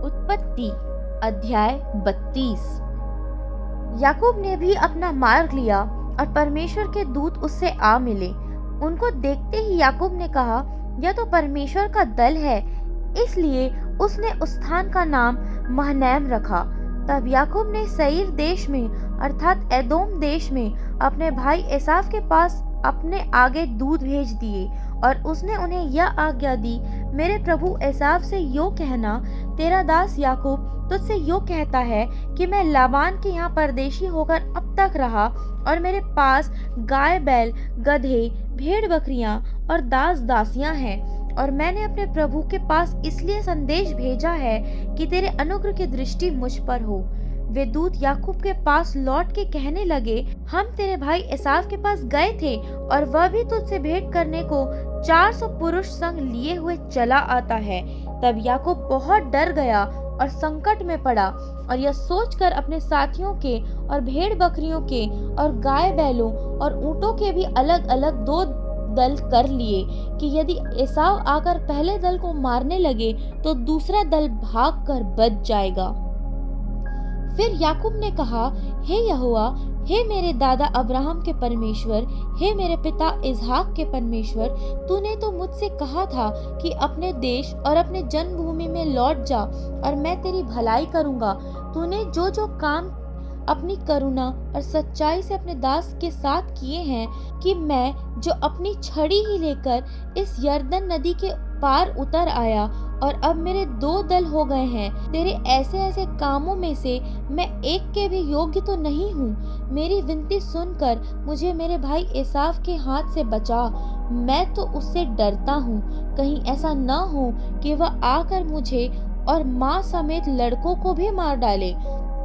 उत्पत्ति अध्याय 32। याकूब ने भी अपना मार्ग लिया और परमेश्वर के दूत उससे आ मिले। उनको देखते ही याकूब ने कहा, यह तो परमेश्वर का दल है। इसलिए उसने उस स्थान का नाम महनैम रखा। तब याकूब ने सईर देश में अर्थात एदोम देश में अपने भाई एसाव के पास अपने आगे दूत भेज दिए और उसने उन्हें यह आज्ञा दी, मेरे प्रभु एसाव से यो कहना, तेरा दास याकूब तुझसे यो कहता है कि मैं लाबान के यहाँ परदेशी होकर अब तक रहा और मेरे पास गाय बैल गधे भेड़ बकरियां और दास दासियां हैं, और मैंने अपने प्रभु के पास इसलिए संदेश भेजा है कि तेरे अनुग्रह की दृष्टि मुझ पर हो। वे दूत याकूब के पास लौट के कहने लगे, हम तेरे भाई एसाव के पास गए थे और वह भी तुझसे भेंट करने को 400 पुरुष संग लिए हुए चला आता है। तब याकूब बहुत डर गया और संकट में पड़ा और यह सोचकर अपने साथियों के और भेड़ बकरियों के और गाय बैलों और ऊँटों के भी अलग अलग 2 दल कर लिए कि यदि एसाव आकर पहले दल को मारने लगे तो दूसरा दल भागकर बच जाएगा। फिर याकूब ने कहा, हे यहोवा, हे मेरे दादा अब्राहम के परमेश्वर, हे मेरे पिता इसहाक के परमेश्वर, तूने तो मुझसे कहा था कि अपने देश और अपने जन्मभूमि में लौट जा और मैं तेरी भलाई करूंगा। तूने जो जो काम अपनी करुणा और सच्चाई से अपने दास के साथ किए हैं, कि मैं जो अपनी छड़ी ही लेकर इस यरदन नदी के पार उतर आया और अब मेरे 2 दल हो गए हैं। तेरे ऐसे ऐसे कामों में से मैं एक के भी योग्य तो नहीं हूँ। मेरी विनती सुनकर मुझे मेरे भाई एसाव के हाथ से बचा। मैं तो उससे डरता हूँ, कहीं ऐसा न हो कि वह आकर मुझे और माँ समेत लड़कों को भी मार डाले।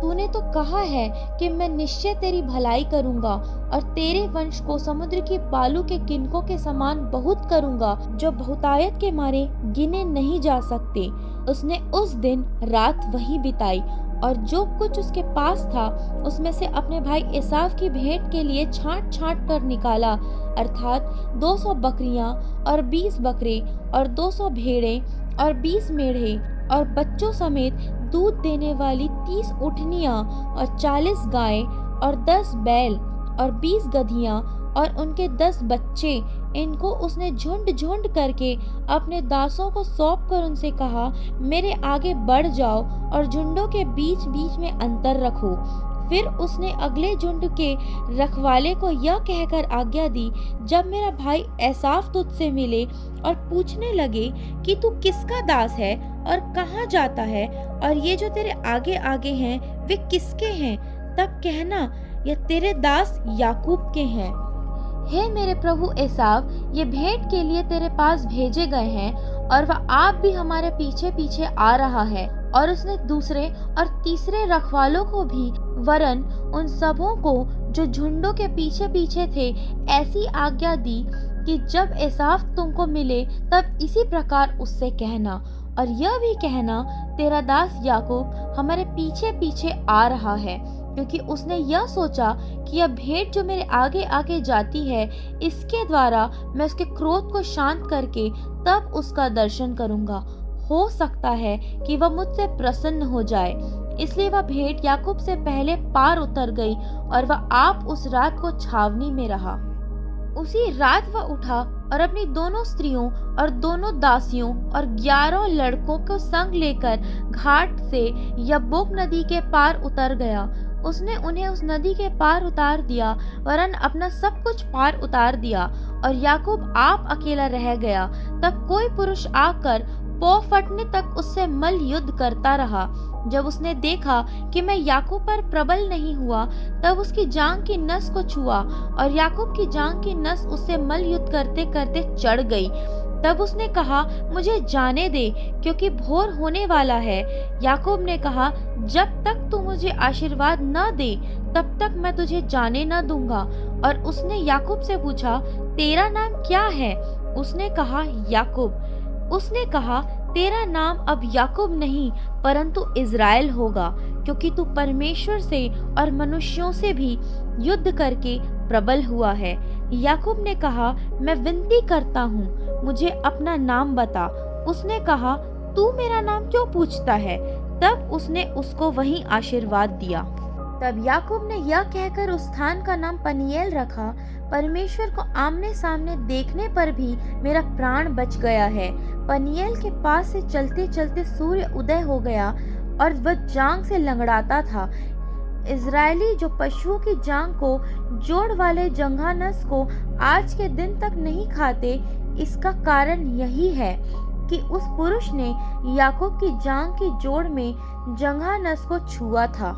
तूने तो कहा है कि मैं निश्चय तेरी भलाई करूंगा और तेरे वंश को समुद्र की बालू के किनकों के समान बहुत करूंगा, जो बहुतायत के मारे गिने नहीं जा सकते। उसने उस दिन रात वहीं बिताई और जो कुछ उसके पास था उसमें से अपने भाई एसाव की भेंट के लिए छांट छांट कर निकाला, अर्थात 200 बकरियां और 20 बकरे और 200 भेड़ें और 20 मेढ़े और बच्चों समेत दूध देने वाली 30 उठनियां और 40 गायें और 10 बैल और 20 गधियां और उनके 10 बच्चे। इनको उसने झुंड झुंड करके अपने दासों को सौंप कर उनसे कहा, मेरे आगे बढ़ जाओ और झुंडों के बीच बीच में अंतर रखो। फिर उसने अगले झुंड के रखवाले को यह कहकर आज्ञा दी, जब मेरा भाई एसाव तुझसे मिले और पूछने लगे कि तू किसका दास है और कहाँ जाता है, और ये जो तेरे आगे आगे हैं वे किसके हैं, तब कहना, ये तेरे दास याकूब के हैं। हे मेरे प्रभु एसाव, ये भेंट के लिए तेरे पास भेजे गए हैं और वह आप भी हमारे पीछे पीछे आ रहा है। और उसने दूसरे और तीसरे रखवालों को भी वरन उन सबों को जो झुंडों के पीछे पीछे थे ऐसी आज्ञा दी कि जब एसाव तुमको मिले तब इसी प्रकार उससे कहना, और यह भी कहना, तेरा दास याकूब हमारे पीछे पीछे आ रहा है, क्योंकि उसने यह सोचा कि यह भेंट जो मेरे आगे आगे जाती है, इसके द्वारा मैं उसके क्रोध को शांत करके तब उसका दर्शन करूंगा। हो सकता है कि वह मुझसे प्रसन्न हो जाए। इसलिए वह भेंट याकूब से पहले पार उतर गई और वह आप उस रात को छावनी में रहा। उसी रात वह उठा और अपनी दोनों स्त्रियों और दोनों दासियों और 11 लड़कों को संग लेकर घाट से यब्बोक नदी के पार उतर गया। उसने उन्हें उस नदी के पार उतार दिया, वरन अपना सब कुछ पार उतार दिया, और याकूब आप अकेला रह गया। तब कोई पुरुष आकर पौ फटने तक उससे मल युद्ध करता रहा। जब उसने देखा कि मैं याकूब पर प्रबल नहीं हुआ, तब उसकी जांघ की नस को छुआ और याकूब की जांघ की नस उससे मल युद्ध करते करते चढ़ गई। तब उसने कहा, मुझे जाने दे, क्योंकि भोर होने वाला है। याकूब ने कहा, जब तक तू मुझे आशीर्वाद न दे तब तक मैं तुझे जाने न दूंगा। और उसने याकूब से पूछा, तेरा नाम क्या है? उसने कहा, याकूब। उसने कहा, तेरा नाम अब याकूब नहीं परंतु इज़राइल होगा, क्योंकि तू परमेश्वर से और मनुष्यों से भी युद्ध करके प्रबल हुआ है। याकूब ने कहा, मैं विनती करता हूँ, मुझे अपना नाम बता। उसने कहा, तू मेरा नाम क्यों पूछता है? तब उसने उसको वहीं आशीर्वाद दिया। तब याकूब ने यह कहकर उस स्थान का नाम पनीएल रखा, परमेश्वर को आमने सामने देखने पर भी मेरा प्राण बच गया है। पनीएल के पास से चलते चलते सूर्य उदय हो गया और वह जांग से लंगड़ाता था। इज़राइली जो पशुओं की जांग को जोड़ वाले जंघानस को आज के दिन तक नहीं खाते, इसका कारण यही है कि उस पुरुष ने याकूब की जांग की जोड़ में जंघानस को छुआ था।